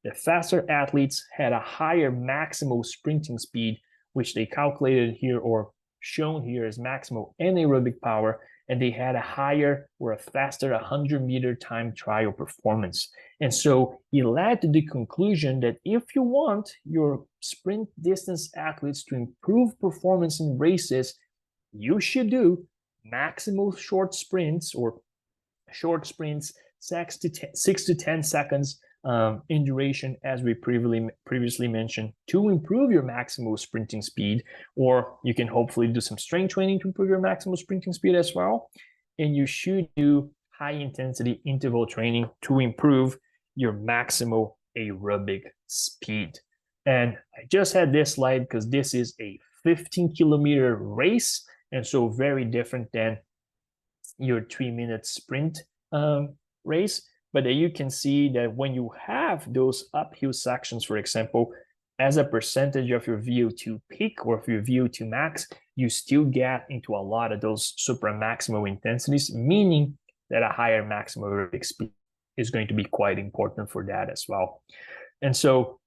The faster athletes had a higher maximal sprinting speed, which they calculated here or shown here as maximal anaerobic power, and they had a higher or a faster 100-meter time trial performance. And so it led to the conclusion that if you want your sprint distance athletes to improve performance in races, you should do maximal short sprints or short sprints 6 to 10 seconds in duration, as we previously mentioned, to improve your maximal sprinting speed. Or you can hopefully do some strength training to improve your maximal sprinting speed as well. And you should do high intensity interval training to improve your maximal aerobic speed. And I just had this slide because this is a 15-kilometer race, and so very different than your 3-minute sprint race. But you can see that when you have those uphill sections, for example, as a percentage of your VO2 peak or of your VO2 max, you still get into a lot of those supramaximal intensities, meaning that a higher maximum aerobic speed is going to be quite important for that as well. And so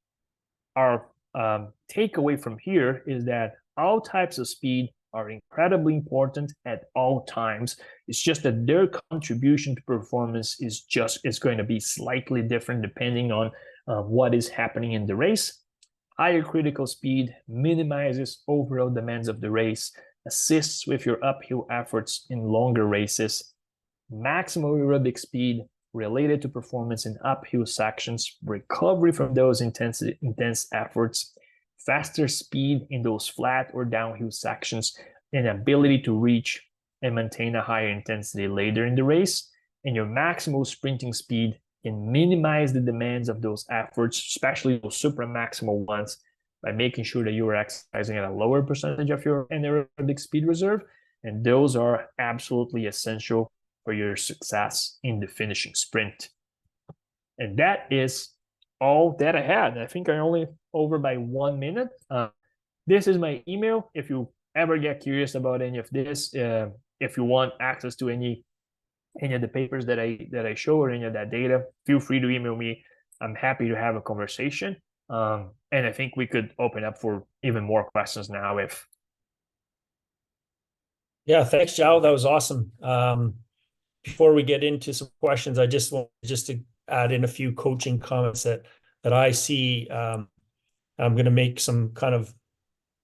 our takeaway from here is that all types of speed are incredibly important at all times. It's just that their contribution to performance is going to be slightly different depending on what is happening in the race. Higher critical speed minimizes overall demands of the race, assists with your uphill efforts in longer races. Maximal aerobic speed related to performance in uphill sections, recovery from those intense efforts, faster speed in those flat or downhill sections, and ability to reach and maintain a higher intensity later in the race. And your maximal sprinting speed can minimize the demands of those efforts, especially those supramaximal ones, by making sure that you are exercising at a lower percentage of your anaerobic speed reserve. And those are absolutely essential for your success in the finishing sprint. And that is all that I had. I think I only over by 1 minute. This is my email. If you ever get curious about any of this, if you want access to any of the papers that I show or any of that data, feel free to email me. I'm happy to have a conversation. And I think we could open up for even more questions now if. Yeah, thanks, Joao. That was awesome. Before we get into some questions, I just want to add in a few coaching comments that I see. I'm going to make some kind of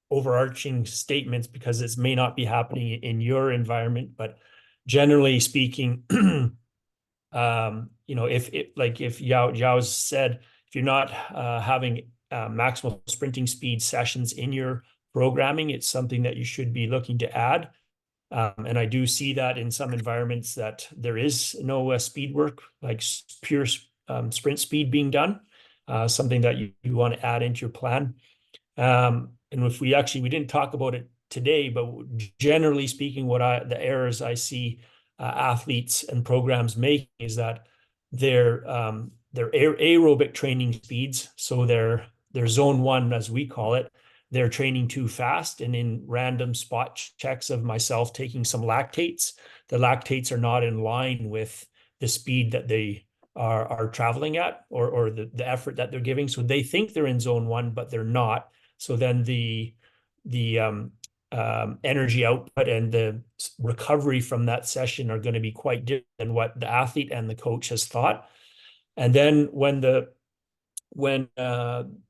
overarching statements because it may not be happening in your environment, but generally speaking, if Yao said, if you're not having maximal sprinting speed sessions in your programming, it's something that you should be looking to add. And I do see that in some environments that there is no speed work, like pure sprint speed being done, something that you want to add into your plan. And if we didn't talk about it today, but generally speaking, the errors I see athletes and programs make is that their aerobic training speeds, so their zone 1, as we call it, they're training too fast. And in random spot checks of myself taking some lactates, the lactates are not in line with the speed that they are traveling at or the effort that they're giving. So they think they're in zone 1, but they're not. So then the energy output and the recovery from that session are going to be quite different than what the athlete and the coach has thought. And then when the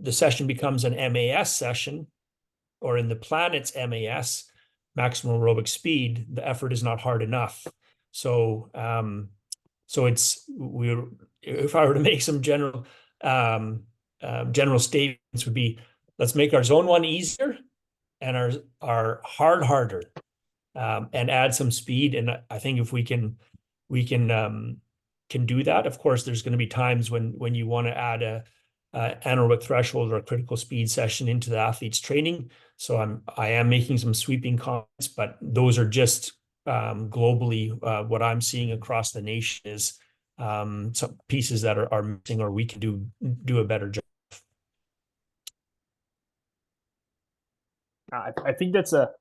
session becomes an MAS session, or in the plan it's MAS, maximum aerobic speed, the effort is not hard enough. So if I were to make some general statements, would be, let's make our zone 1 easier and our hard harder, and add some speed. And I think if we can do that. Of course, there's going to be times when you want to add a anaerobic threshold or a critical speed session into the athlete's training. So I am making some sweeping comments, but those are just globally what I'm seeing across the nation is some pieces that are missing, or we can do a better job. I think that's a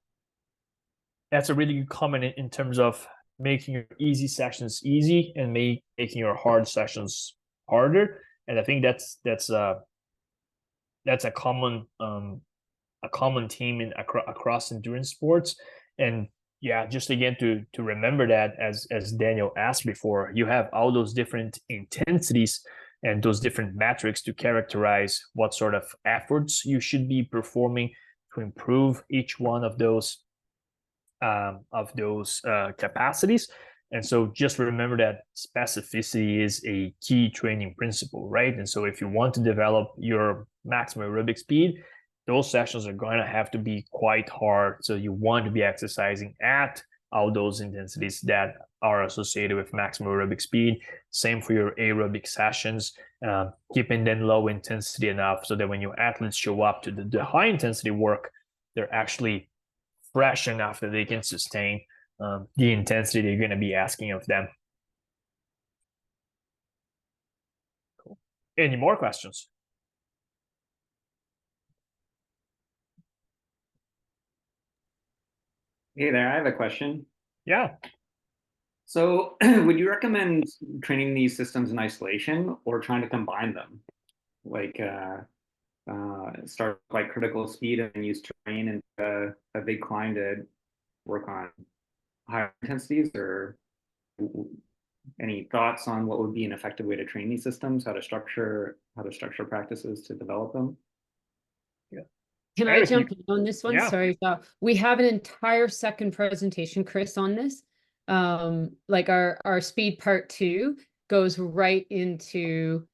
really good comment in terms of making your easy sessions easy and making your hard sessions harder. And I think that's a common theme across endurance sports. And yeah, just again to remember that, as Daniel asked before, you have all those different intensities and those different metrics to characterize what sort of efforts you should be performing to improve each one of those capacities. And so just remember that specificity is a key training principle, right? And so if you want to develop your maximum aerobic speed, those sessions are going to have to be quite hard. So you want to be exercising at all those intensities that are associated with maximum aerobic speed. Same for your aerobic sessions, keeping them low intensity enough so that when your athletes show up to the high intensity work, they're actually fresh enough that they can sustain the intensity that you're going to be asking of them. Cool. Any more questions? Hey there, I have a question. Yeah. So, would you recommend training these systems in isolation or trying to combine them? Like, start like critical speed and use terrain and a big climb to work on higher intensities, or any thoughts on what would be an effective way to train these systems, how to structure practices to develop them? Can I Eric, jump in on this one? yeah. Sorry, we have an entire second presentation, Chris, on this. Like our speed part 2 goes right into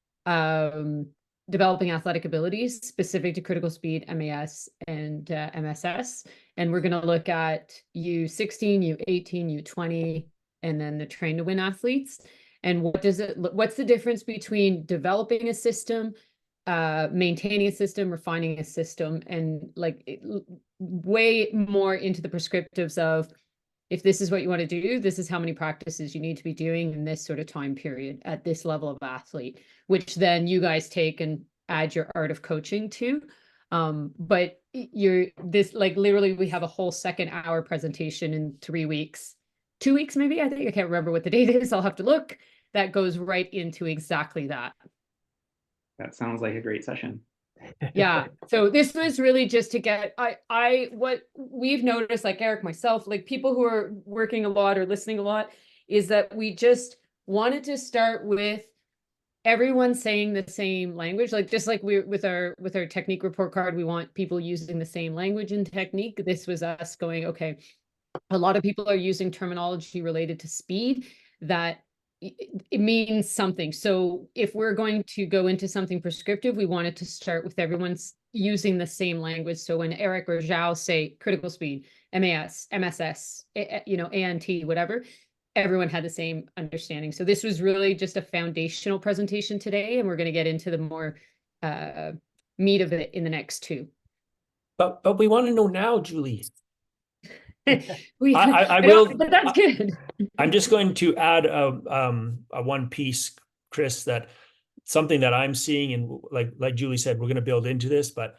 developing athletic abilities specific to critical speed, MAS and MSS. And we're going to look at U16, U18, U20, and then the train to win athletes. And what's the difference between developing a system, maintaining a system, refining a system, and like way more into the prescriptives of, if this is what you want to do, this is how many practices you need to be doing in this sort of time period at this level of athlete, which then you guys take and add your art of coaching to. But like literally we have a whole second hour presentation in 3 weeks, 2 weeks maybe, I think. I can't remember what the date is. I'll have to look. That goes right into exactly that. That sounds like a great session. Yeah. So this was really just to get, what we've noticed, like Eric, myself, like people who are working a lot or listening a lot, is that we just wanted to start with everyone saying the same language. Like, just like we with our technique report card, we want people using the same language and technique. This was us going, okay, a lot of people are using terminology related to speed that it means something. So if we're going to go into something prescriptive, we wanted to start with everyone's using the same language. So when Eric or Joao say critical speed, MAS, MSS, ANT, whatever, everyone had the same understanding. So this was really just a foundational presentation today, and we're going to get into the more meat of it in the next 2. But we want to know now, Julie. I will, but that's good. I'm just going to add a one piece, Chris, that something that I'm seeing, and like Julie said, we're going to build into this, but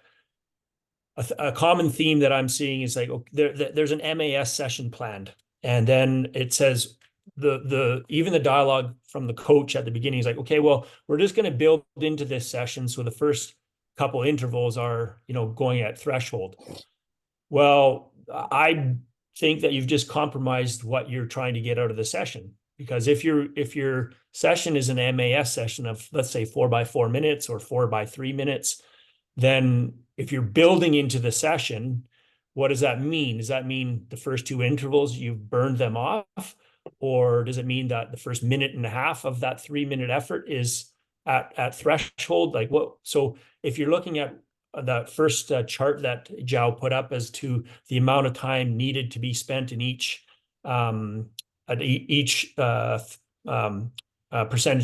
a common theme that I'm seeing is like, there's an MAS session planned, and then it says even the dialogue from the coach at the beginning is like, okay, well, we're just going to build into this session, so the first couple intervals are going at threshold. Well, I think that you've just compromised what you're trying to get out of the session, because if your session is an MAS session of, let's say, 4x4 minutes or 4x3 minutes, then if you're building into the session, what does that mean? Does that mean the first 2 intervals you've burned them off, or does it mean that the first minute and a half of that 3-minute effort is at threshold? Like what? So if you're looking at that first chart that Joao put up as to the amount of time needed to be spent in each percentage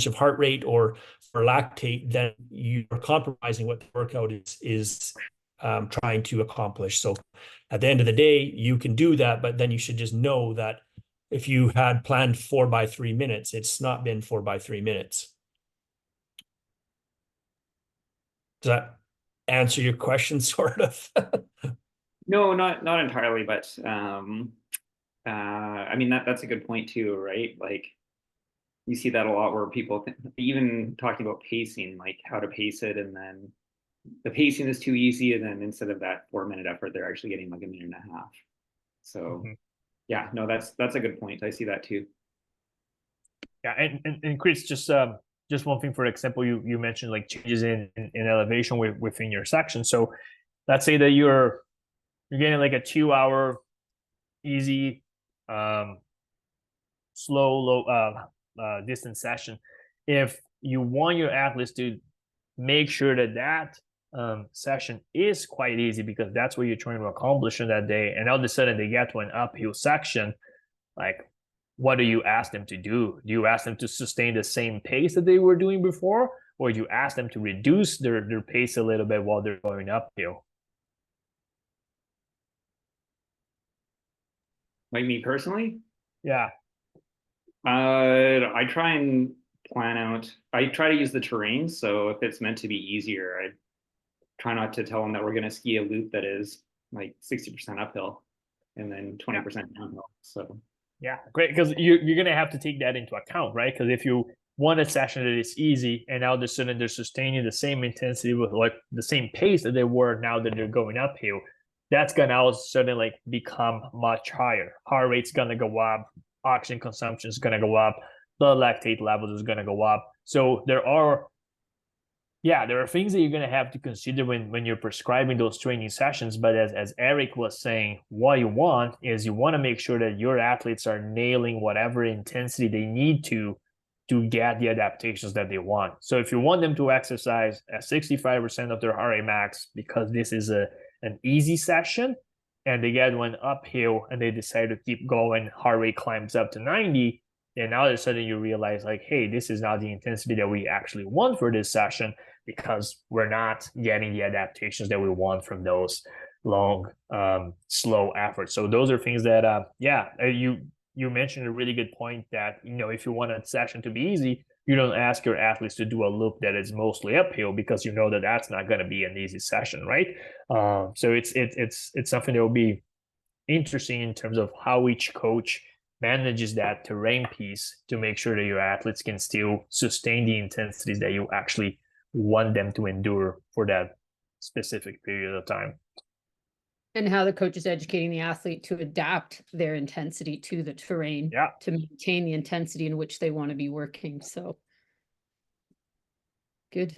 of heart rate or lactate, then you are compromising what the workout is trying to accomplish. So at the end of the day, you can do that, but then you should just know that if you had planned 4x3 minutes, it's not been 4x3 minutes. Does that answer your question, sort of? No, not entirely, but I mean that's a good point too, right? Like you see that a lot where people even talking about pacing, like how to pace it, and then the pacing is too easy, and then instead of that 4-minute effort, they're actually getting like a minute and a half. So yeah, no, that's a good point. I see that too. Yeah, and Chris, just one thing, for example, you mentioned like changes in elevation within your section. So let's say that you're getting like a 2-hour easy slow low distance session. If you want your athletes to make sure that session is quite easy, because that's what you're trying to accomplish in that day, and all of a sudden they get to an uphill section, like, what do you ask them to do? Do you ask them to sustain the same pace that they were doing before, or do you ask them to reduce their pace a little bit while they're going uphill? Like me personally? Yeah. I try and plan out. I try to use the terrain. So if it's meant to be easier, I try not to tell them that we're going to ski a loop that is like 60% uphill, and then 20% downhill. So yeah, great, because you're gonna have to take that into account, right? Because if you want a session that is easy and now all of a sudden they're sustaining the same intensity with like the same pace that they were now that they're going uphill, that's gonna all of a sudden like become much higher. Heart rate's gonna go up, oxygen consumption is gonna go up, the lactate levels is gonna go up. So there are things that you're going to have to consider when you're prescribing those training sessions. But as Eric was saying, what you want to make sure that your athletes are nailing whatever intensity they need to get the adaptations that they want. So if you want them to exercise at 65% of their heart rate max because this is an easy session, and they get one uphill and they decide to keep going, heart rate climbs up to 90, and all of a sudden you realize like, hey, this is not the intensity that we actually want for this session, because we're not getting the adaptations that we want from those long, slow efforts. So those are things that, you mentioned a really good point that, if you want a session to be easy, you don't ask your athletes to do a loop that is mostly uphill, because you know that that's not going to be an easy session, right? So it's something that will be interesting in terms of how each coach manages that terrain piece to make sure that your athletes can still sustain the intensities that you actually want them to endure for that specific period of time. And how the coach is educating the athlete to adapt their intensity to the terrain, to maintain the intensity in which they want to be working. So good.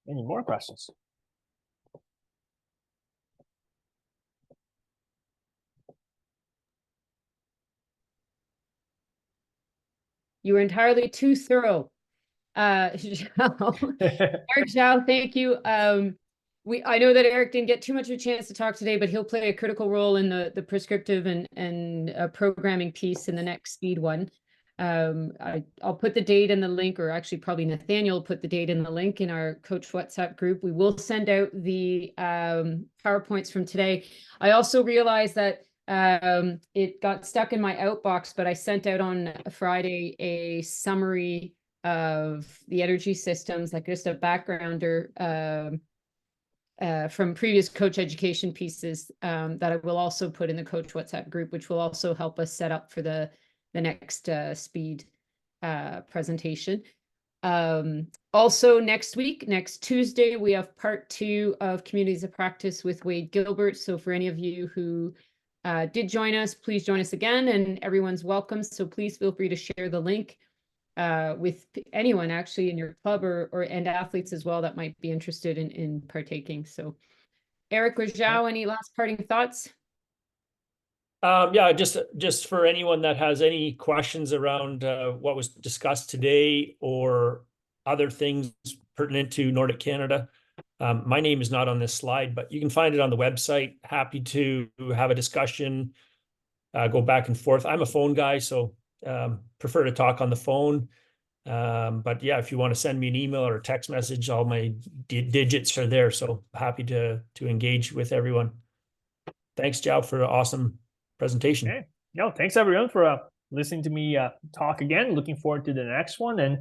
Any more questions? You were entirely too thorough. Joao, thank you. I know that Eric didn't get too much of a chance to talk today, but he'll play a critical role in the prescriptive and programming piece in the next speed one. I'll put the date in the link, or actually probably Nathaniel will put the date in the link in our coach WhatsApp group. We will send out the PowerPoints from today. I also realized that it got stuck in my outbox, but I sent out on Friday a summary of the energy systems, like just a backgrounder from previous coach education pieces that I will also put in the coach WhatsApp group, which will also help us set up for the next speed presentation. Also next week, next Tuesday, we have part 2 of Communities of Practice with Wade Gilbert. So for any of you who did join us, please join us again, and everyone's welcome. So please feel free to share the link with anyone actually in your club and athletes as well that might be interested in partaking. So Eric or Joao, any last parting thoughts? Just for anyone that has any questions around what was discussed today or other things pertinent to Nordic Canada. My name is not on this slide, but you can find it on the website. Happy to have a discussion, go back and forth. I'm a phone guy, so prefer to talk on the phone. But yeah, if you want to send me an email or a text message, all my digits are there. So happy to engage with everyone. Thanks, Joao, for an awesome presentation. Okay. No, thanks everyone for listening to me talk again. Looking forward to the next one. And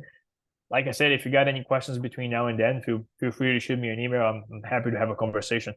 like I said, if you got any questions between now and then, feel free to shoot me an email. I'm happy to have a conversation.